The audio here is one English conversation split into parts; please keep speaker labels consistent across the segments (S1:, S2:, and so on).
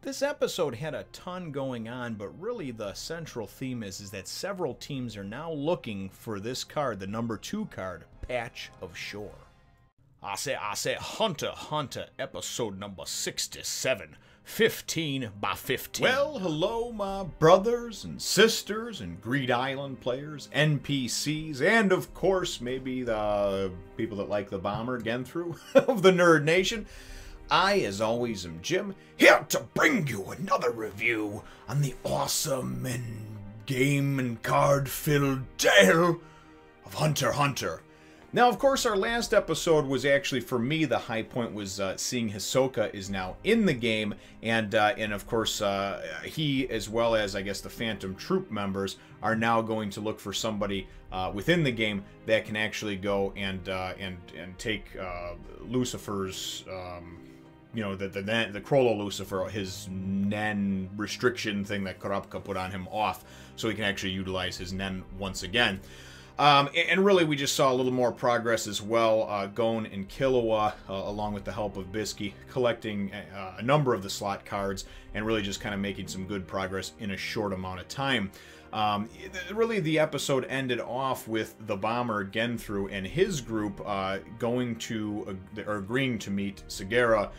S1: This episode had a ton going on, but really the central theme is that several teams are now looking for this card, the number 2 card, Patch of Shore. I say, Hunter, episode number 67, 15 by 15. Well, hello, my brothers and sisters and Greed Island players, NPCs, and of course, maybe the people that like the bomber again through of the Nerd Nation. I, as always, am Jim, here to bring you another review on the awesome and game and card-filled tale of Hunter x Hunter. Now, of course, our last episode was actually, for me, the high point was seeing Hisoka is now in the game, and of course, he, as well as, I guess, the Phantom Troop members, are now going to look for somebody within the game that can actually go and take Lucifer's, you know, the Krollo Lucifer, his Nen restriction thing that Kurapika put on him off, so he can actually utilize his Nen once again. And really, we just saw a little more progress as well. Gon and Killua, along with the help of Bisky, collecting a number of the slot cards and really just kind of making some good progress in a short amount of time. Really, the episode ended off with the bomber Genthru and his group going to or agreeing to meet Sagara,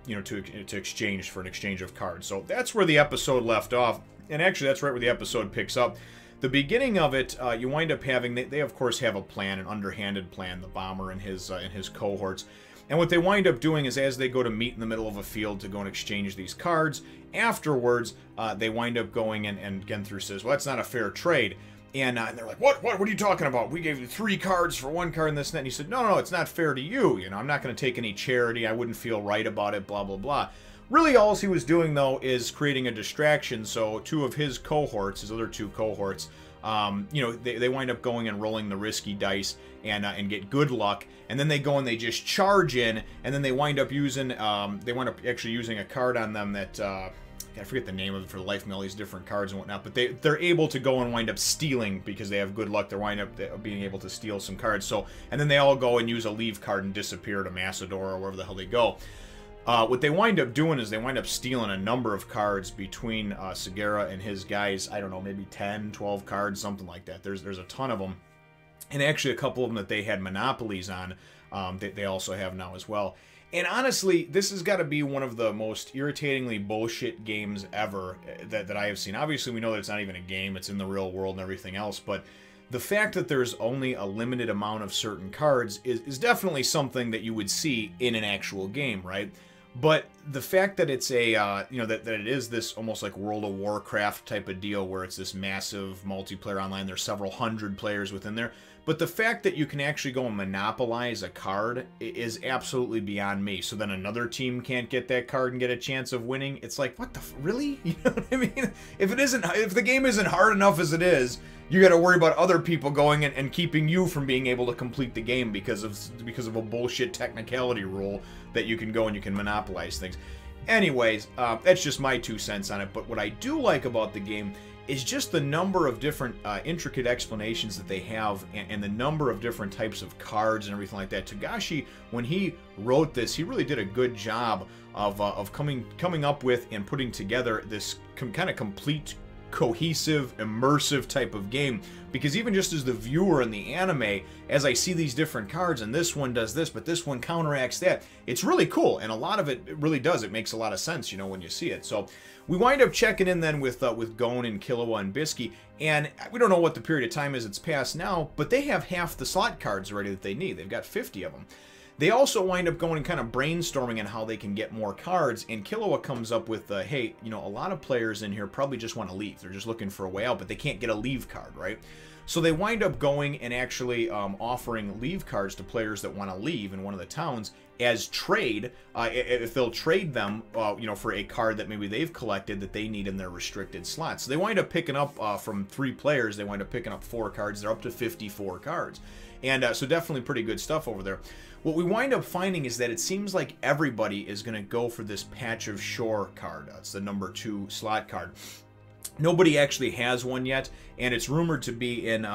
S1: you know, to exchange for an exchange of cards. So that's where the episode left off, and actually, that's right where the episode picks up. The beginning of it, you wind up having, they of course have a plan, an underhanded plan, the bomber and his cohorts. And what they wind up doing is, as they go to meet in the middle of a field to go and exchange these cards, afterwards, they wind up going and Genthru says, well, that's not a fair trade. And they're like, what are you talking about? We gave you 3 cards for 1 card and this and that. And he said, no, it's not fair to you. You know, I'm not going to take any charity. I wouldn't feel right about it, blah, blah, blah. Really, all he was doing, though, is creating a distraction, so 2 of his cohorts, his other 2 cohorts, you know, they wind up going and rolling the risky dice and get good luck, and then they go and they just charge in, and then they wind up using, actually using a card on them that, I forget the name of it for the life of me, all these different cards and whatnot, but they're able to go and wind up stealing because they have good luck. They wind up being able to steal some cards, so, and then they all go and use a leave card and disappear to Macedor or wherever the hell they go. What they wind up doing is they wind up stealing a number of cards between Sagara and his guys. I don't know, maybe 10, 12 cards, something like that. There's a ton of them. And actually a couple of them that they had monopolies on, they also have now as well. And honestly, this has got to be one of the most irritatingly bullshit games ever that I have seen. Obviously, we know that it's not even a game. It's in the real world and everything else. But the fact that there's only a limited amount of certain cards is definitely something that you would see in an actual game, right? But the fact that it's a, you know, that it is this almost like World of Warcraft type of deal where it's this massive multiplayer online, there's several hundred players within there, but the fact that you can actually go and monopolize a card is absolutely beyond me. So then another team can't get that card and get a chance of winning. It's like, what the really? You know what I mean? If the game isn't hard enough as it is, you got to worry about other people going and keeping you from being able to complete the game because of a bullshit technicality rule that you can go and you can monopolize things. Anyways, that's just my 2 cents on it. But what I do like about the game is just the number of different intricate explanations that they have and the number of different types of cards and everything like that. Togashi, when he wrote this, he really did a good job of coming up with and putting together this kind of complete, cohesive, immersive type of game, because even just as the viewer in the anime, as I see these different cards and this one does this but this one counteracts that, it's really cool, and a lot of it really does. It makes a lot of sense, you know, when you see it. So we wind up checking in then with Gon and Killua and Bisky, and we don't know what the period of time is it's past now, but they have half the slot cards already that they need. They've got 50 of them. They also wind up going and kind of brainstorming on how they can get more cards, and Killua comes up with, hey, you know, a lot of players in here probably just want to leave. They're just looking for a way out, but they can't get a leave card, right? So they wind up going and actually offering leave cards to players that want to leave in one of the towns as trade, if they'll trade them, you know, for a card that maybe they've collected that they need in their restricted slots. So they wind up picking up, from 3 players, they wind up picking up 4 cards. They're up to 54 cards. And so definitely pretty good stuff over there. What we wind up finding is that it seems like everybody is going to go for this Patch of Shore card. It's the number 2 slot card. Nobody actually has one yet, and it's rumored to be in, what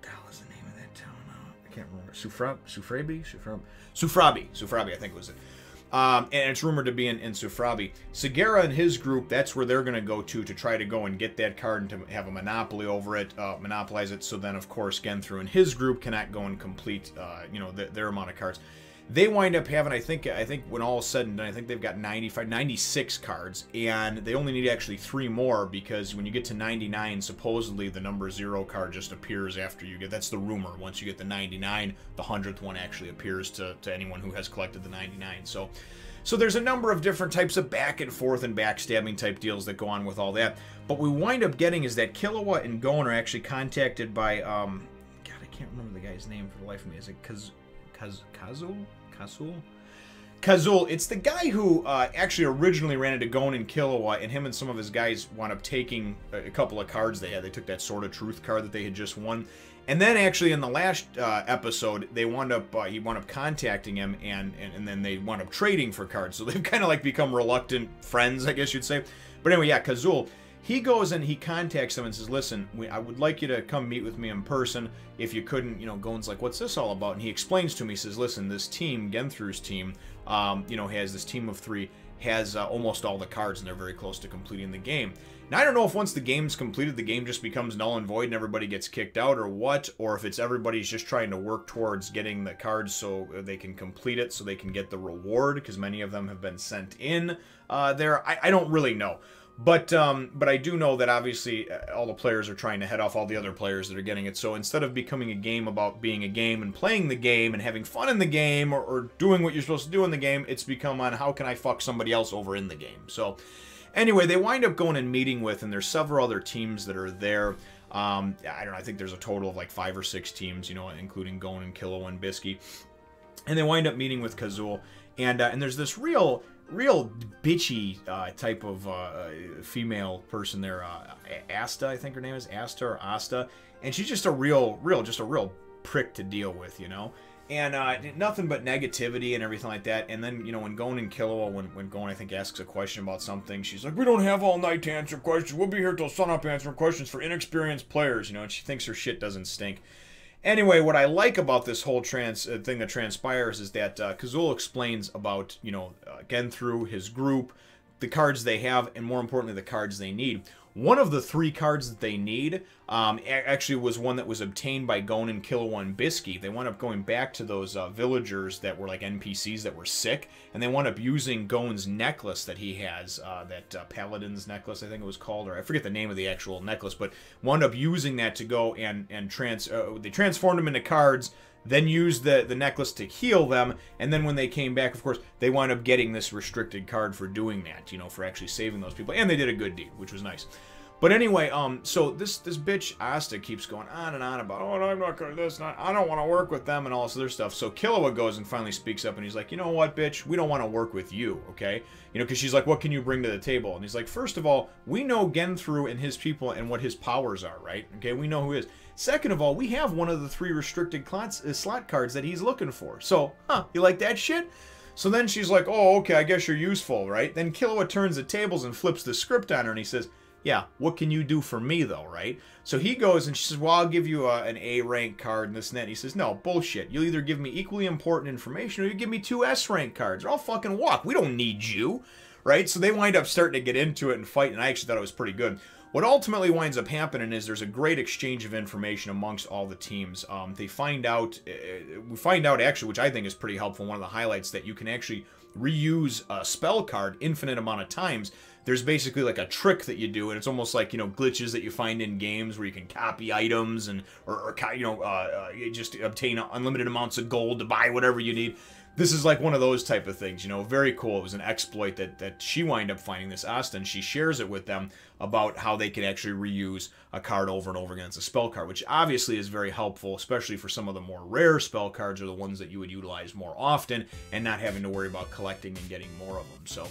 S1: the hell is the name of that town? I can't remember. Sufrabi, I think it was it. And it's rumored to be in Sufrabi. Segura and his group, that's where they're going to go to try to go and get that card and to have a monopoly over it, monopolize it. So then, of course, Genthru and his group cannot go and complete, you know, their amount of cards. They wind up having, I think when all is said and done, I think they've got 96 cards, and they only need actually 3 more, because when you get to 99, supposedly the number 0 card just appears after you get, that's the rumor, once you get the 99, the 100th one actually appears to anyone who has collected the 99. So there's a number of different types of back and forth and backstabbing type deals that go on with all that. But we wind up getting is that Killua and Gon are actually contacted by, God, I can't remember the guy's name for the life of me. Is it Kazul? It's the guy who actually originally ran into Gon and Killua, and him and some of his guys wound up taking a couple of cards they had. They took that Sword of Truth card that they had just won. And then actually in the last episode, they wound up he wound up contacting him, and then they wound up trading for cards. So they've kind of like become reluctant friends, I guess you'd say. But anyway, yeah, Kazul, he goes and he contacts them and says, listen, I would like you to come meet with me in person. If you couldn't, you know, Gon's like, what's this all about? And he explains to me, he says, listen, this team, Genthru's team, you know, has this team of 3, has almost all the cards, and they're very close to completing the game. Now, I don't know if once the game's completed, the game just becomes null and void and everybody gets kicked out or what, or if it's everybody's just trying to work towards getting the cards so they can complete it, so they can get the reward, because many of them have been sent in there. I don't really know. But I do know that obviously all the players are trying to head off all the other players that are getting it. So instead of becoming a game about being a game and playing the game and having fun in the game, or doing what you're supposed to do in the game, it's become on how can I fuck somebody else over in the game. So anyway, they wind up going and meeting with, and there's several other teams that are there. I don't know, I think there's a total of like 5 or 6 teams, you know, including Gon and Killua and Bisky. And they wind up meeting with Kazul, and there's this real bitchy type of female person there, Asta, I think her name is Asta or Asta, and she's just a real prick to deal with, you know, and nothing but negativity and everything like that. And then, you know, when Gon and Killua, when Gon, I think, asks a question about something, she's like, we don't have all night to answer questions, we'll be here till sunup answering questions for inexperienced players, you know, and she thinks her shit doesn't stink. Anyway, what I like about this whole thing that transpires is that Kazul explains about, you know, Genthru, his group, the cards they have, and more importantly, the cards they need. One of the 3 cards that they need actually was one that was obtained by Gon and Killua and Bisky. They wound up going back to those villagers that were like NPCs that were sick, and they wound up using Gon's necklace that he has, that Paladin's necklace, I think it was called, or I forget the name of the actual necklace, but wound up using that to go and they transformed them into cards, then used the necklace to heal them, and then when they came back, of course, they wound up getting this restricted card for doing that, you know, for actually saving those people, and they did a good deed, which was nice. But anyway, so this bitch Asta keeps going on and on about, oh, I'm not gonna this, I don't want to work with them and all this other stuff. So Killua goes and finally speaks up, and he's like, you know what, bitch, we don't want to work with you, okay? You know, because she's like, what can you bring to the table? And he's like, first of all, we know Genthru and his people and what his powers are, right? Okay, we know who he is. Second of all, we have one of the 3 restricted slot cards that he's looking for. So, you like that shit? So then she's like, oh, okay, I guess you're useful, right? Then Killua turns the tables and flips the script on her, and he says, yeah, what can you do for me, though, right? So he goes, and she says, well, I'll give you an A-rank card and this and that. And he says, no, bullshit. You'll either give me equally important information, or you give me 2 S-rank cards, or I'll fucking walk. We don't need you, right? So they wind up starting to get into it and fight, and I actually thought it was pretty good. What ultimately winds up happening is there's a great exchange of information amongst all the teams. We find out actually, which I think is pretty helpful, one of the highlights, that you can actually reuse a spell card infinite amount of times. There's basically like a trick that you do, and it's almost like, you know, glitches that you find in games where you can copy items and or you just obtain unlimited amounts of gold to buy whatever you need. This is like one of those type of things, you know, very cool. It was an exploit that she wind up finding, this Asta, and she shares it with them about how they can actually reuse a card over and over again as a spell card, which obviously is very helpful, especially for some of the more rare spell cards, or the ones that you would utilize more often and not having to worry about collecting and getting more of them. So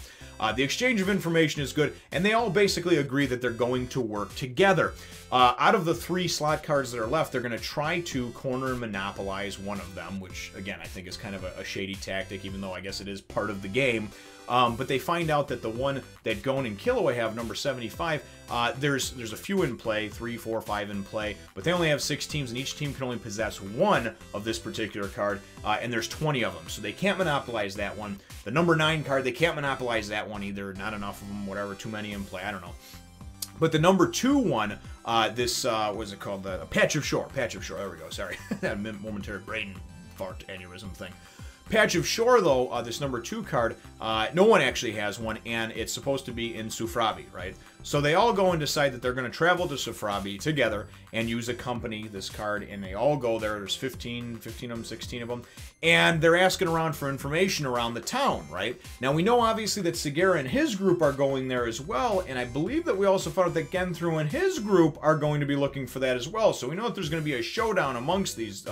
S1: the exchange of information is good, and they all basically agree that they're going to work together. Out of the 3 slot cards that are left, they're going to try to corner and monopolize one of them, which, again, I think is kind of a shady tactic, even though I guess it is part of the game. But they find out that the one that Gon and Killua have, number 75, there's a few in play, 3, 4, 5 in play, but they only have 6 teams, and each team can only possess one of this particular card, and there's 20 of them, so they can't monopolize that one. The number 9 card, they can't monopolize that one either, not enough of them, whatever, too many in play, I don't know. But the number 2 one, this, what is it called? The Patch of Shore, there we go, sorry, that momentary brain fart aneurysm thing. Patch of Shore, though, this number 2 card, no one actually has one, and it's supposed to be in Sufrabi, right? So they all go and decide that they're going to travel to Sufrabi together and use a company, this card, and they all go there. There's 15 of them, 16 of them, and they're asking around for information around the town, right? Now, we know, obviously, that Segura and his group are going there as well, and I believe that we also found out that Genthru and his group are going to be looking for that as well, so we know that there's going to be a showdown amongst these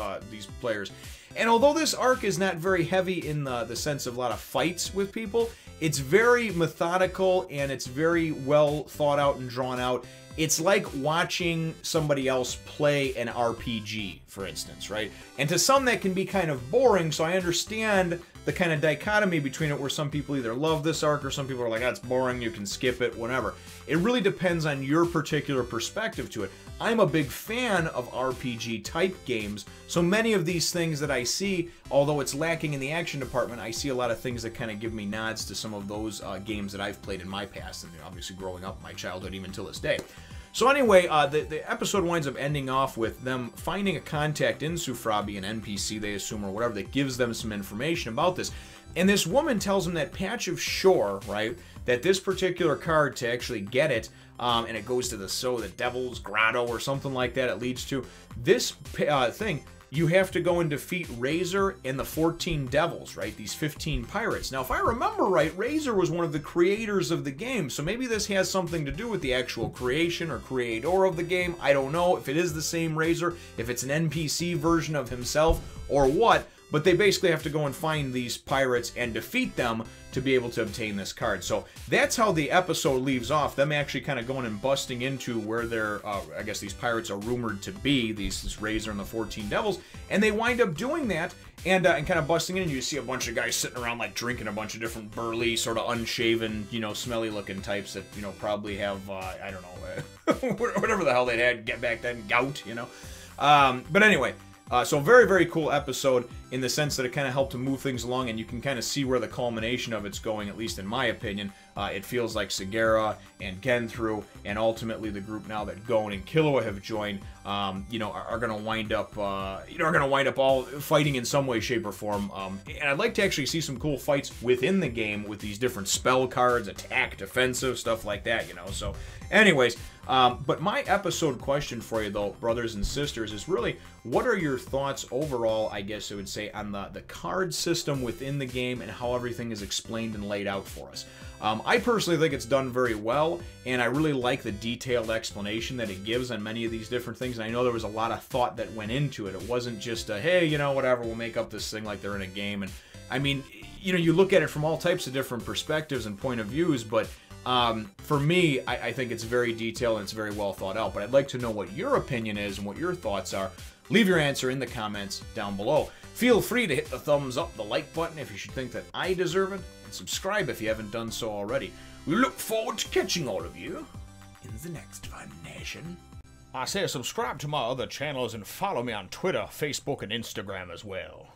S1: players. And although this arc is not very heavy in the sense of a lot of fights with people, it's very methodical and it's very well thought out and drawn out. It's like watching somebody else play an RPG, for instance, right? And to some that can be kind of boring, so I understand the kind of dichotomy between it where some people either love this arc or some people are like, that's boring, you can skip it, whatever. It really depends on your particular perspective to it. I'm a big fan of RPG type games, so many of these things that I see, although it's lacking in the action department, I see a lot of things that kind of give me nods to some of those games that I've played in my past, and obviously growing up in my childhood even till this day. So anyway, the episode winds up ending off with them finding a contact in Sufrabi, an NPC they assume or whatever, that gives them some information about this. And this woman tells them that Patch of Shore, right, that this particular card, to actually get it, and it goes to the Devil's Grotto or something like that, it leads to this thing. You have to go and defeat Razor and the 14 Devils, right? These 15 pirates. Now, if I remember right, Razor was one of the creators of the game, so maybe this has something to do with the actual creation or creator of the game. I don't know if it is the same Razor, if it's an NPC version of himself, or what, but they basically have to go and find these pirates and defeat them to be able to obtain this card. So that's how the episode leaves off, them actually kind of going and busting into where they're, I guess these pirates are rumored to be, this Razor and the 14 Devils, and they wind up doing that and kind of busting in, and you see a bunch of guys sitting around like drinking a bunch of different burly, sort of unshaven, you know, smelly looking types that, you know, probably have, I don't know, whatever the hell they had get back then, gout, you know. But anyway, so very, very cool episode in the sense that it kind of helped to move things along, and you can kind of see where the culmination of it's going, at least in my opinion. It feels like Segura and Genthru, and ultimately the group now that Gon and Killua have joined, you know, are going to wind up, all fighting in some way, shape, or form. And I'd like to actually see some cool fights within the game with these different spell cards, attack, defensive, stuff like that, you know. So, anyways, but my episode question for you, though, brothers and sisters, is really, what are your thoughts overall, I guess I would say, on the card system within the game and how everything is explained and laid out for us? I personally think it's done very well, and I really like the detailed explanation that it gives on many of these different things, and I know there was a lot of thought that went into it. It wasn't just a, hey, you know, whatever, we'll make up this thing like they're in a game. And I mean, you know, you look at it from all types of different perspectives and point of views, but for me, I think it's very detailed and it's very well thought out. But I'd like to know what your opinion is and what your thoughts are. Leave your answer in the comments down below. Feel free to hit the thumbs up, the like button if you should think that I deserve it, and subscribe if you haven't done so already. We look forward to catching all of you in the next Fun Nation. I say subscribe to my other channels and follow me on Twitter, Facebook, and Instagram as well.